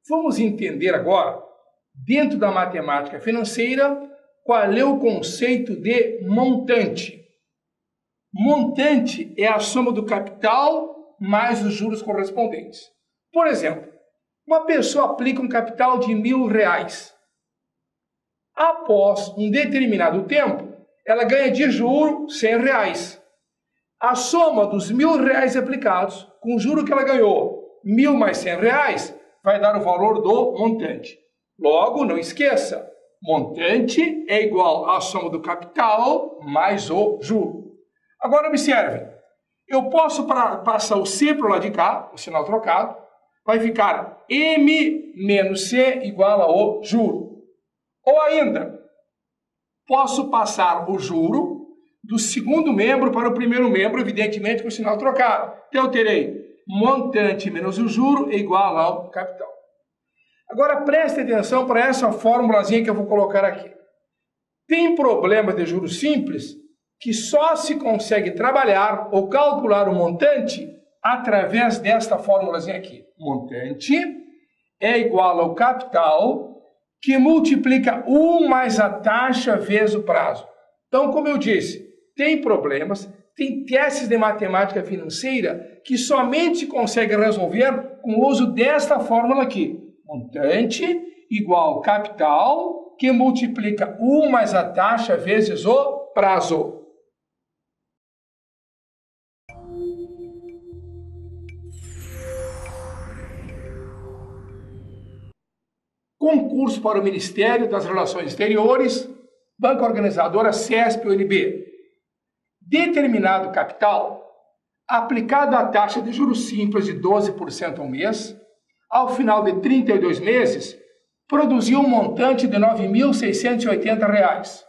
Vamos entender agora, dentro da matemática financeira, qual é o conceito de montante. Montante é a soma do capital mais os juros correspondentes. Por exemplo, uma pessoa aplica um capital de R$1.000. Após um determinado tempo, ela ganha de juro R$100. A soma dos R$1.000 aplicados com o juro que ela ganhou, 1.000 mais R$100, vai dar o valor do montante. Logo, não esqueça, montante é igual à soma do capital mais o juro. Agora, observe, eu posso passar o C para o lado de cá, o sinal trocado, vai ficar M menos C igual ao juro. Ou ainda, posso passar o juro do segundo membro para o primeiro membro, evidentemente com o sinal trocado. Então eu terei montante menos o juro é igual ao capital. Agora preste atenção para essa formulazinha que eu vou colocar aqui. Tem problemas de juros simples que só se consegue trabalhar ou calcular o montante através desta formulazinha aqui. Montante é igual ao capital que multiplica 1 mais a taxa vezes o prazo. Então, como eu disse, tem problemas, tem testes de matemática financeira que somente se consegue resolver com o uso desta fórmula aqui. Montante igual capital que multiplica 1 mais a taxa vezes o prazo. Concurso para o Ministério das Relações Exteriores, Banca Organizadora CESP-UNB. Determinado capital, aplicado à taxa de juros simples de 12% ao mês, ao final de 32 meses, produziu um montante de R$ 9.680.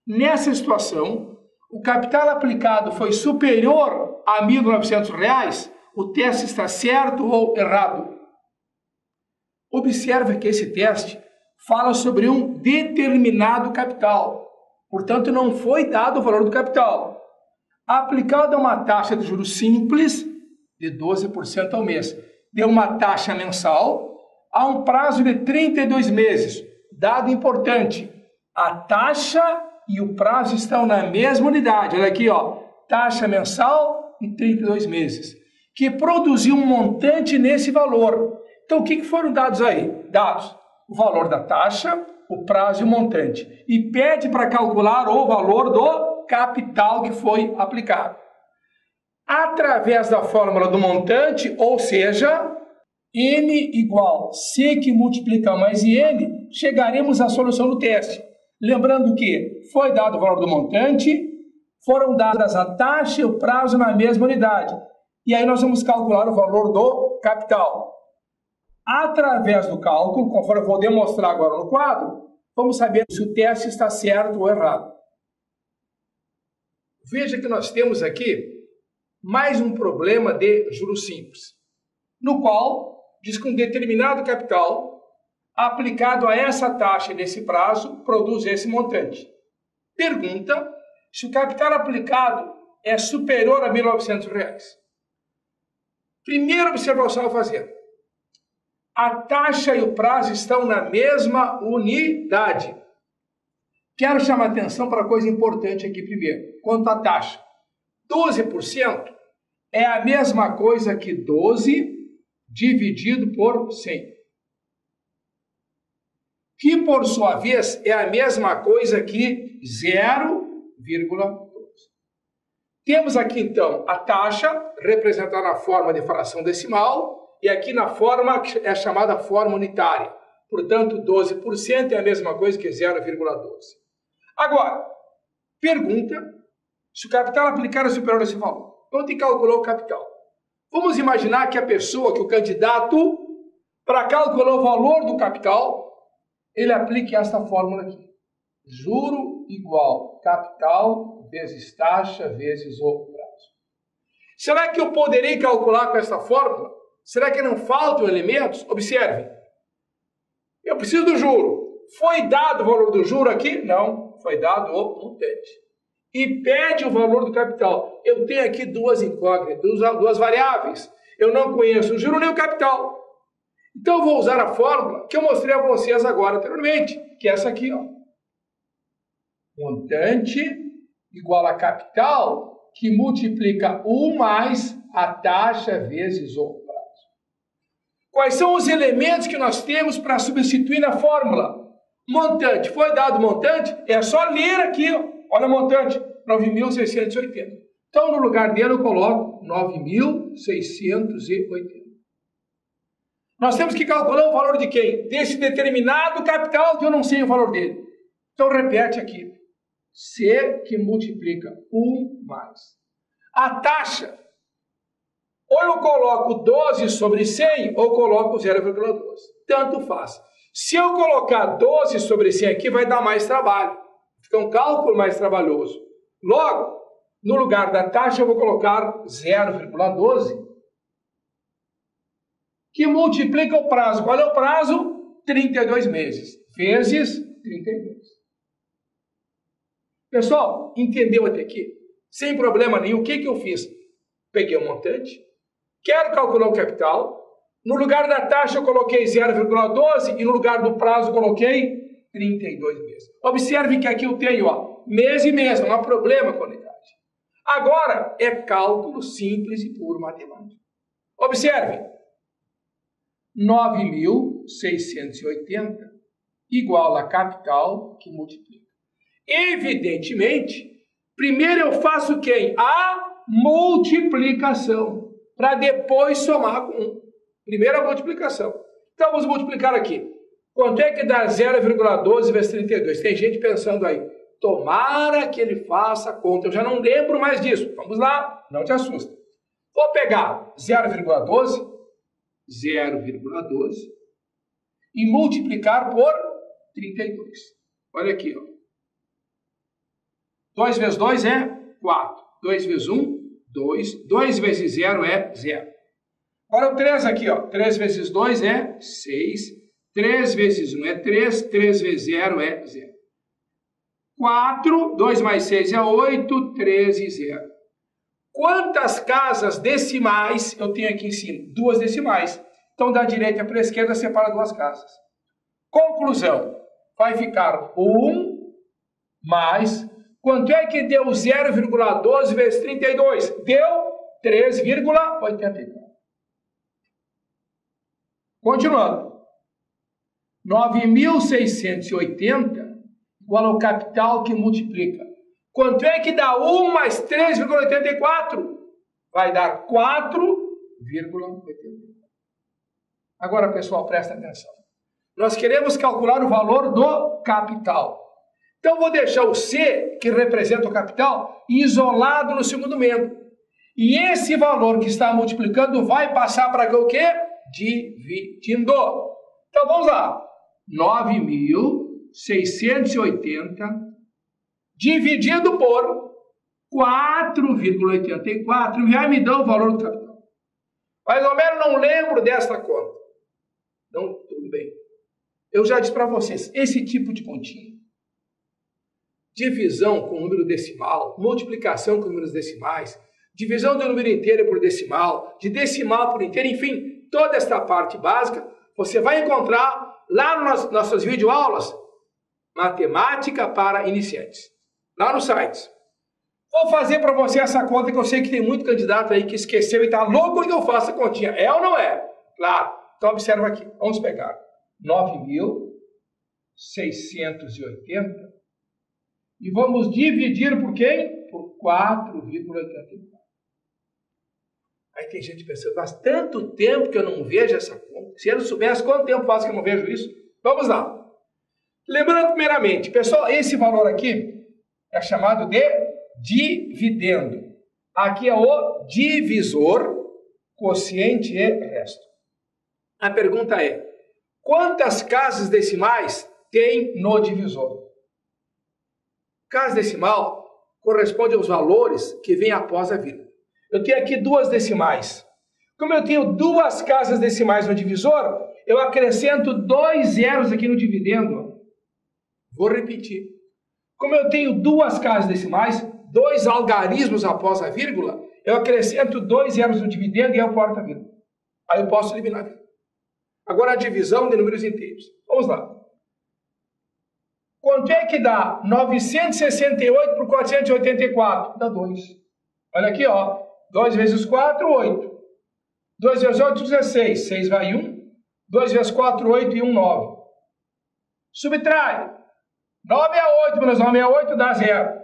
Nessa situação, o capital aplicado foi superior a R$ 1.900, o teste está certo ou errado? Observe que esse teste fala sobre um determinado capital, portanto não foi dado o valor do capital. Aplicado a uma taxa de juros simples de 12% ao mês, deu uma taxa mensal a um prazo de 32 meses. Dado importante, a taxa e o prazo estão na mesma unidade. Olha aqui, ó, taxa mensal e 32 meses, que produziu um montante nesse valor. Então, o que foram dados aí? Dados o valor da taxa, o prazo e o montante. E pede para calcular o valor do capital que foi aplicado. Através da fórmula do montante, ou seja, N igual C que multiplica mais IN, chegaremos à solução do teste. Lembrando que foi dado o valor do montante, foram dadas a taxa e o prazo na mesma unidade. E aí nós vamos calcular o valor do capital. Através do cálculo, conforme eu vou demonstrar agora no quadro, vamos saber se o teste está certo ou errado. Veja que nós temos aqui mais um problema de juros simples, no qual diz que um determinado capital aplicado a essa taxa nesse prazo produz esse montante. Pergunta se o capital aplicado é superior a R$ 1.900. Primeira observação a fazer. A taxa e o prazo estão na mesma unidade. Quero chamar a atenção para uma coisa importante aqui primeiro. Quanto à taxa, 12% é a mesma coisa que 12 dividido por 100. Que, por sua vez, é a mesma coisa que 0,12. Temos aqui, então, a taxa representada na forma de fração decimal e aqui na forma que é chamada forma unitária. Portanto, 12% é a mesma coisa que 0,12. Agora, pergunta se o capital aplicado é superior a esse valor. Onde calculou o capital? Vamos imaginar que a pessoa, que o candidato, para calcular o valor do capital, ele aplique esta fórmula aqui. Juro igual capital vezes taxa vezes o prazo. Será que eu poderei calcular com esta fórmula? Será que não faltam elementos? Observe. Eu preciso do juro. Foi dado o valor do juro aqui? Não. Foi dado o montante. E pede o valor do capital. Eu tenho aqui duas incógnitas, duas variáveis. Eu não conheço o juro nem o capital. Então eu vou usar a fórmula que eu mostrei a vocês agora anteriormente, que é essa aqui, ó. Montante igual a capital que multiplica 1 mais a taxa vezes o prazo. Quais são os elementos que nós temos para substituir na fórmula? Montante. Foi dado montante? É só ler aqui, ó. Olha o montante, 9.680. Então, no lugar dele, eu coloco 9.680. Nós temos que calcular o valor de quem? Desse determinado capital que eu não sei o valor dele. Então, repete aqui. C que multiplica 1 mais. A taxa, ou eu coloco 12 sobre 100, ou coloco 0,12. Tanto faz. Se eu colocar 12 sobre 100 aqui, vai dar mais trabalho. Fica um cálculo mais trabalhoso. Logo, no lugar da taxa, eu vou colocar 0,12, que multiplica o prazo. Qual é o prazo? 32 meses. Vezes 32. Pessoal, entendeu até aqui? Sem problema nenhum. O que eu fiz? Peguei o montante, quero calcular o capital. No lugar da taxa, eu coloquei 0,12 e no lugar do prazo, eu coloquei 32 meses. Observe que aqui eu tenho, ó, mês e mês, não há problema com a unidade. Agora, é cálculo simples e puro matemático. Observe. 9.680 igual a capital que multiplica. Evidentemente, primeiro eu faço quem? A multiplicação, para depois somar com 1. Primeiro a multiplicação. Então vamos multiplicar aqui. Quanto é que dá 0,12 vezes 32? Tem gente pensando aí, tomara que ele faça a conta. Eu já não lembro mais disso. Vamos lá, não te assusta. Vou pegar 0,12 e multiplicar por 32. Olha aqui, ó. 2 vezes 2 é 4. 2 vezes 1, 2. 2 vezes 0 é 0. Agora o 3 aqui, ó. 3 vezes 2 é 6. 3 vezes 1 é 3. 3 vezes 0 é 0. 4, 2 mais 6 é 8. 13 e 0. Quantas casas decimais eu tenho aqui em cima? 2 decimais. Então, da direita para a esquerda, separa 2 casas. Conclusão. Vai ficar 1 mais... Quanto é que deu 0,12 vezes 32? Deu 3,84. Continuando. 9.680 igual ao capital que multiplica. Quanto é que dá 1 mais 3,84? Vai dar 4,84. Agora, pessoal, presta atenção. Nós queremos calcular o valor do capital. Então, vou deixar o C, que representa o capital, isolado no segundo membro. E esse valor que está multiplicando vai passar para o quê? Dividindo. Então, vamos lá. 9.680 dividido por 4,84 já me dá o valor do capital. Mais ou menos não lembro desta conta. Não, tudo bem. Eu já disse para vocês, esse tipo de continha, divisão com número decimal, multiplicação com números decimais, divisão do número inteiro por decimal, de decimal por inteiro, enfim, toda esta parte básica, você vai encontrar lá nas nossas videoaulas, Matemática para Iniciantes, lá no site. Vou fazer para você essa conta que eu sei que tem muito candidato aí que esqueceu e está louco que eu faça a continha. É ou não é? Claro. Então, observa aqui. Vamos pegar 9.680 e vamos dividir por quem? Por 4,84. Aí tem gente pensando, faz tanto tempo que eu não vejo essa conta. Se eu soubesse quanto tempo faz que eu não vejo isso. Vamos lá. Lembrando primeiramente, pessoal, esse valor aqui é chamado de dividendo. Aqui é o divisor, quociente e resto. A pergunta é, quantas casas decimais tem no divisor? Casa decimal corresponde aos valores que vêm após a vírgula. Eu tenho aqui 2 decimais. Como eu tenho 2 casas decimais no divisor, eu acrescento 2 zeros aqui no dividendo. Vou repetir. Como eu tenho 2 casas decimais, 2 algarismos após a vírgula, eu acrescento 2 zeros no dividendo e eu corto a vírgula. Aí eu posso eliminar a vírgula. Agora a divisão de números inteiros. Vamos lá. Quanto é que dá 968 por 484? Dá 2. Olha aqui, ó. 2 vezes 4, 8. 2 vezes 8, 16. 6 vai 1. 2 vezes 4, 8 e 1, 9. Subtrai. 9 é 8, menos 9 é 8, dá 0.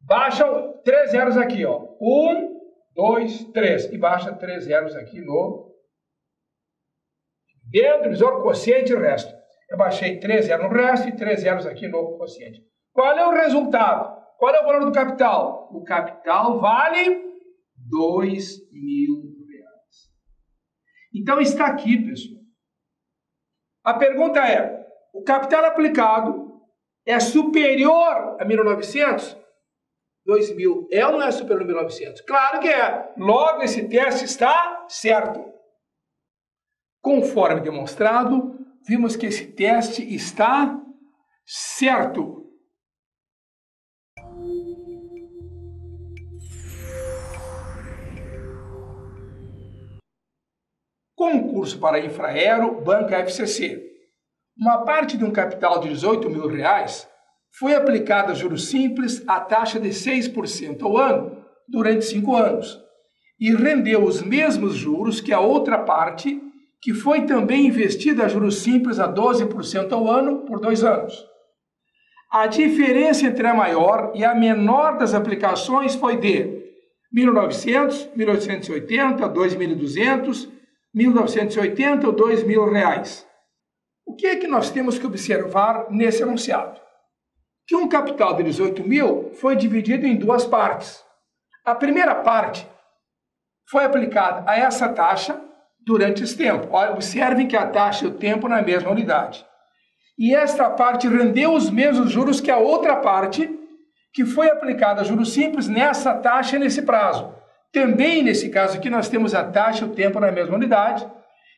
Baixa 3 zeros aqui, ó. 1, 2, 3. E baixa 3 zeros aqui no... Dentro, divisor, quociente e resto. Eu baixei 3 zeros no resto e 3 zeros aqui no quociente. Qual é o resultado? Qual é o valor do capital? O capital vale R$2.000. Então está aqui, pessoal. A pergunta é, o capital aplicado é superior a 1.900? 2.000 é ou não é superior a 1.900? Claro que é. Logo, esse teste está certo. Conforme demonstrado, vimos que esse teste está certo. Concurso para Infraero, Banca FCC. Uma parte de um capital de R$18.000 foi aplicada a juros simples a taxa de 6% ao ano durante 5 anos e rendeu os mesmos juros que a outra parte, que foi também investida a juros simples a 12% ao ano por 2 anos. A diferença entre a maior e a menor das aplicações foi de 1.900, 1.880, 2.200, 1.980 ou R$2.000. O que é que nós temos que observar nesse enunciado? Que um capital de 18.000 foi dividido em 2 partes. A primeira parte foi aplicada a essa taxa durante esse tempo. Observem que a taxa e o tempo na mesma unidade. E esta parte rendeu os mesmos juros que a outra parte, que foi aplicada a juros simples nessa taxa e nesse prazo. Também nesse caso aqui nós temos a taxa e o tempo na mesma unidade.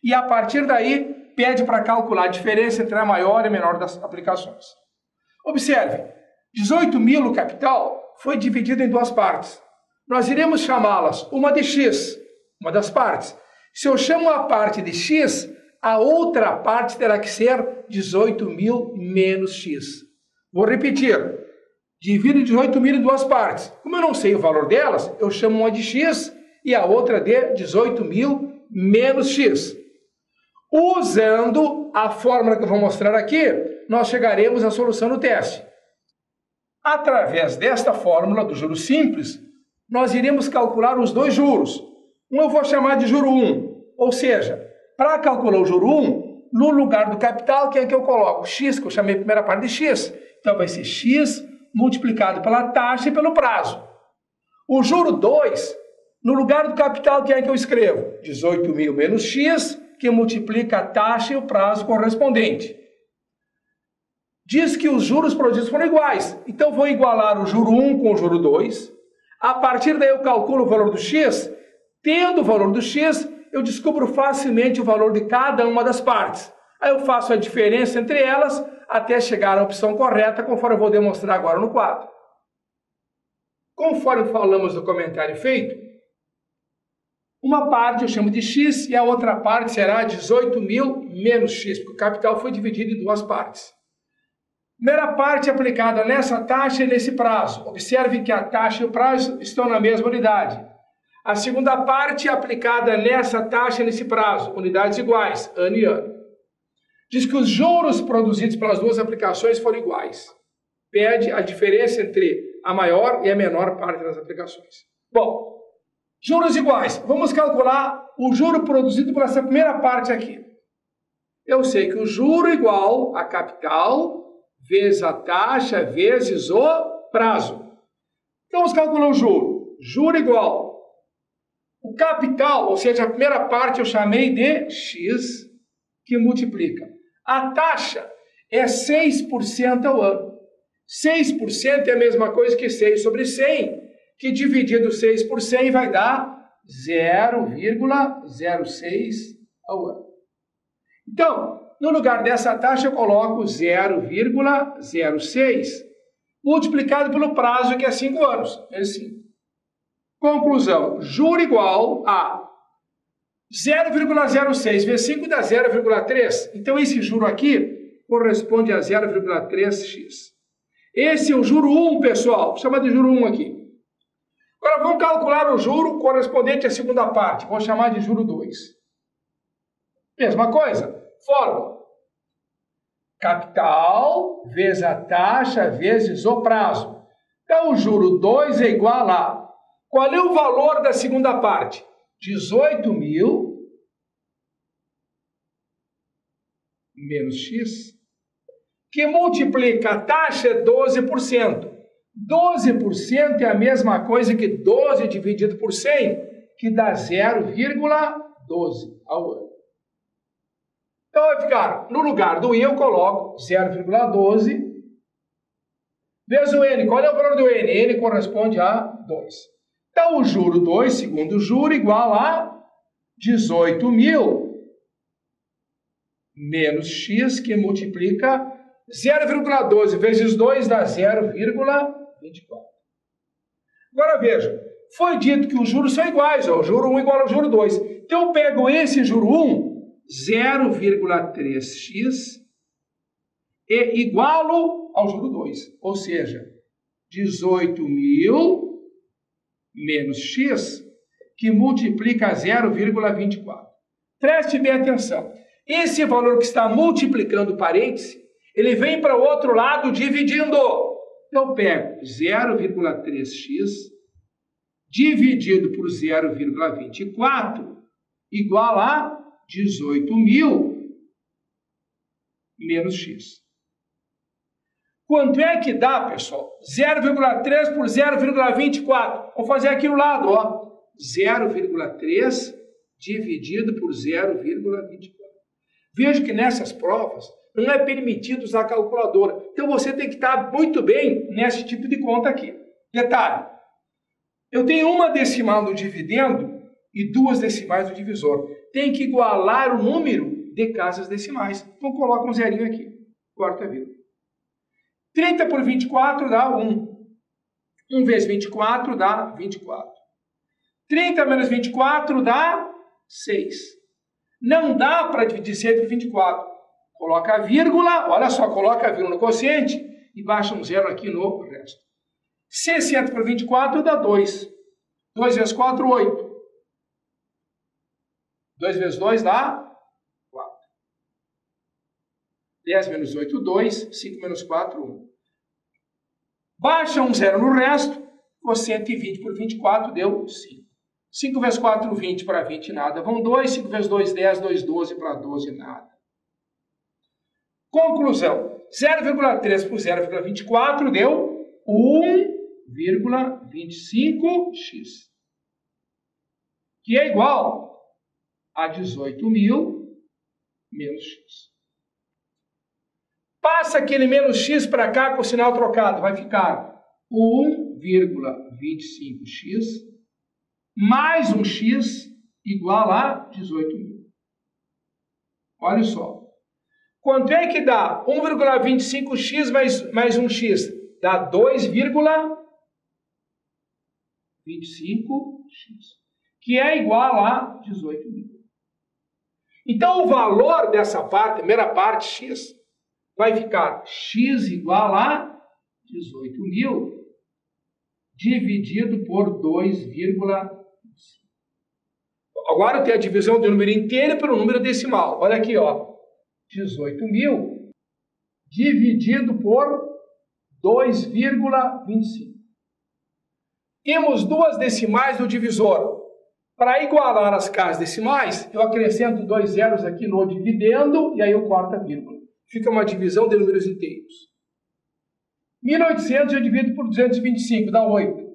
E a partir daí pede para calcular a diferença entre a maior e a menor das aplicações. Observe, 18.000 o capital foi dividido em 2 partes. Nós iremos chamá-las uma de X, uma das partes. Se eu chamo a parte de X, a outra parte terá que ser 18.000 menos X. Vou repetir. Divido 18.000 em 2 partes. Como eu não sei o valor delas, eu chamo uma de X e a outra de 18.000 menos X. Usando a fórmula que eu vou mostrar aqui, nós chegaremos à solução do teste. Através desta fórmula do juro simples, nós iremos calcular os 2 juros. Um eu vou chamar de juro 1, ou seja, para calcular o juro 1, no lugar do capital, quem é que eu coloco? X, que eu chamei a primeira parte de X. Então vai ser X multiplicado pela taxa e pelo prazo. O juro 2, no lugar do capital, quem é que eu escrevo? 18.000 menos X, que multiplica a taxa e o prazo correspondente. Diz que os juros produzidos foram iguais. Então vou igualar o juro 1 com o juro 2. A partir daí eu calculo o valor do X. Tendo o valor do X, eu descubro facilmente o valor de cada uma das partes. Aí eu faço a diferença entre elas até chegar à opção correta, conforme eu vou demonstrar agora no quadro. Conforme falamos no comentário feito, uma parte eu chamo de X e a outra parte será 18.000 menos X, porque o capital foi dividido em 2 partes. Primeira parte aplicada nessa taxa e nesse prazo. Observe que a taxa e o prazo estão na mesma unidade. A segunda parte aplicada nessa taxa e nesse prazo, unidades iguais, ano e ano. Diz que os juros produzidos pelas 2 aplicações foram iguais. Pede a diferença entre a maior e a menor parte das aplicações. Bom, juros iguais. Vamos calcular o juro produzido por essa primeira parte aqui. Eu sei que o juro igual a capital vezes a taxa vezes o prazo. Então vamos calcular o juro. Juro igual. O capital, ou seja, a primeira parte eu chamei de X, que multiplica. A taxa é 6% ao ano. 6% é a mesma coisa que 6 sobre 100, que dividido 6 por 100 vai dar 0,06 ao ano. Então, no lugar dessa taxa eu coloco 0,06 multiplicado pelo prazo, que é 5 anos. É assim. Conclusão, juro igual a 0,06 vezes 5 dá 0,3. Então, esse juro aqui corresponde a 0,3x. Esse é o juro 1, pessoal. Chama de juro 1 aqui. Agora, vamos calcular o juro correspondente à segunda parte. Vou chamar de juro 2. Mesma coisa. Fórmula. Capital vezes a taxa vezes o prazo. Então, o juro 2 é igual a... Qual é o valor da segunda parte? 18.000 menos x, que multiplica a taxa é 12%. 12% é a mesma coisa que 12 dividido por 100, que dá 0,12 ao ano. Então, vai ficar, no lugar do i, eu coloco 0,12 vezes o n. Qual é o valor do n? N corresponde a 2. Então, o juro 2, segundo o juro, igual a 18.000 menos x, que multiplica 0,12 vezes 2 dá 0,24. Agora, veja, foi dito que os juros são iguais, ó, o juro 1 igual ao juro 2. Então, eu pego esse juro 1, 0,3x, e igualo ao juro 2, ou seja, 18.000 menos x, que multiplica 0,24. Preste bem atenção. Esse valor que está multiplicando o parêntese, ele vem para o outro lado dividindo. Então, eu pego 0,3x dividido por 0,24 igual a 18.000 menos x. Quanto é que dá, pessoal? 0,3 por 0,24. Vou fazer aqui no lado, ó. 0,3 dividido por 0,24. Vejo que nessas provas não é permitido usar a calculadora. Então você tem que estar muito bem nesse tipo de conta aqui. Detalhe, eu tenho uma decimal do dividendo e 2 decimais do divisor. Tem que igualar o número de casas decimais. Então coloca um zerinho aqui. Corta a vírgula. 30 por 24 dá 1. 1 vezes 24 dá 24. 30 menos 24 dá 6. Não dá para dividir 6 por 24. Coloca a vírgula, olha só, coloca a vírgula no quociente e baixa um zero aqui no resto. 60 por 24 dá 2. 2 vezes 4, 8. 2 vezes 2 dá 4. 10 menos 8, 2. 5 menos 4, 1. Baixa um zero no resto. Quociente 20 por 24 deu 5. 5 vezes 4, 20 para 20, nada. Vão 2. 5 vezes 2, 10. 2, 12 para 12, nada. Conclusão. 0,3 por 0,24 deu 1,25x. Que é igual a 18.000 menos x. Passa aquele menos x para cá com o sinal trocado. Vai ficar 1,25x mais um x igual a 18.000. Olha só. Quanto é que dá 1,25x mais um x? Dá 2,25x, que é igual a 18.000. Então, o valor dessa parte, primeira parte, x, vai ficar x igual a 18.000 dividido por 2,25. Agora eu tenho a divisão do número inteiro pelo número decimal. Olha aqui, ó. 18.000 dividido por 2,25. Temos 2 decimais no divisor. Para igualar as casas decimais, eu acrescento 2 zeros aqui no dividendo e aí eu corto a vírgula. Fica uma divisão de números inteiros. 1.800 eu divido por 225, dá 8.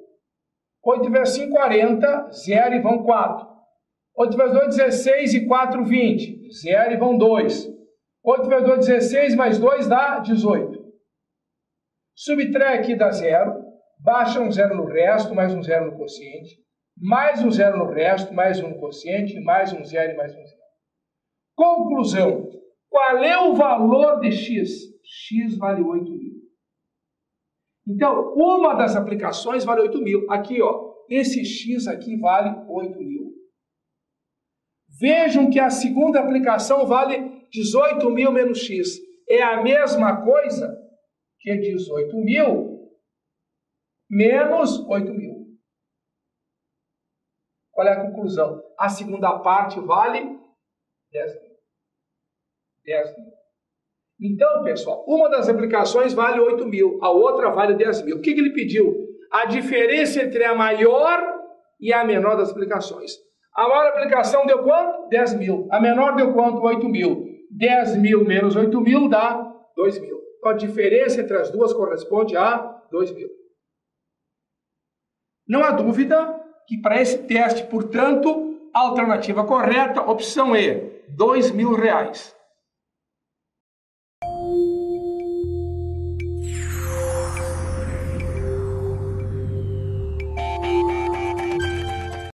8 vezes 5, 40, 0 e vão 4. 8 vezes 2, 16 e 4, 20. 0 e vão 2. 8 vezes 2, 16, mais 2 dá 18. Subtrai aqui dá 0. Baixa um zero no resto, mais um zero no quociente. Mais um zero no resto, mais um no quociente, mais um zero e mais um zero. Conclusão. Qual é o valor de x? X vale 8.000. Então, uma das aplicações vale 8.000. Aqui, ó, esse x aqui vale 8.000. Vejam que a segunda aplicação vale 18 mil menos X. É a mesma coisa que 18 mil menos 8 mil. Qual é a conclusão? A segunda parte vale 10 mil. 10 mil. Então, pessoal, uma das aplicações vale 8 mil, a outra vale 10 mil. O que ele pediu? A diferença entre a maior e a menor das aplicações. A maior aplicação deu quanto? 10 mil. A menor deu quanto? 8 mil. 10 mil menos 8 mil dá 2 mil. Então, a diferença entre as duas corresponde a 2 mil. Não há dúvida que para esse teste, portanto, a alternativa correta, opção E, R$2.000.